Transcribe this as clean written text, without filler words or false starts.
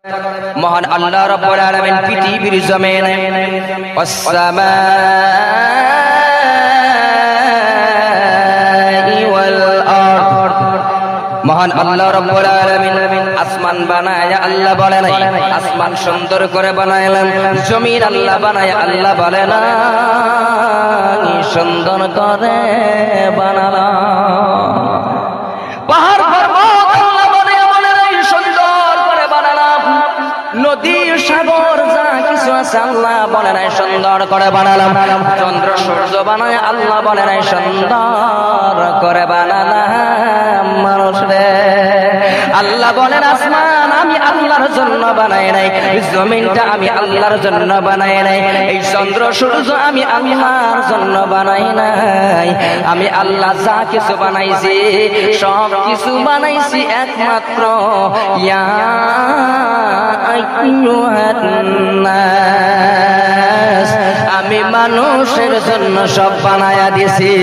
মহান আল্লাহ রাব্বুল আলামিন পৃথিবীর জমিনে ওয়াস-সামাই ওয়াল আরদ, মহান আল্লাহ রাব্বুল আলামিন আসমান বানায় আল্লাহ বলে নাই আসমান সুন্দর করে বানাইলেন, জমিন আল্লাহ বানায় আল্লাহ বলে না সুন্দর করে বানালাম। পাহাড় পর্বত আল্লাহ বলে নাই সুন্দর করে বানালাম, নদী সাগর যা কিছু আছে আল্লাহ বলে নাই সুন্দর করে বানালাম, চন্দ্র সূর্য বানায় আল্লাহ বলে নাই সুন্দর করে বানালাম। মানুষ রে আল্লাহ বলেন আসমান আমি আল্লাহর জন্য বানাই নাই, জমিনটা আমি আল্লাহর জন্য বানাই নাই, এই চন্দ্র সূর্য আমি আল্লাহর জন্য বানাই নাই। আমি আল্লাহ যা কিছু বানাইছি সব কিছু বানাইছি একমাত্র ইয়া আইয়ুহান নাস, আমি মানুষের জন্য সব বানায়া দিছি।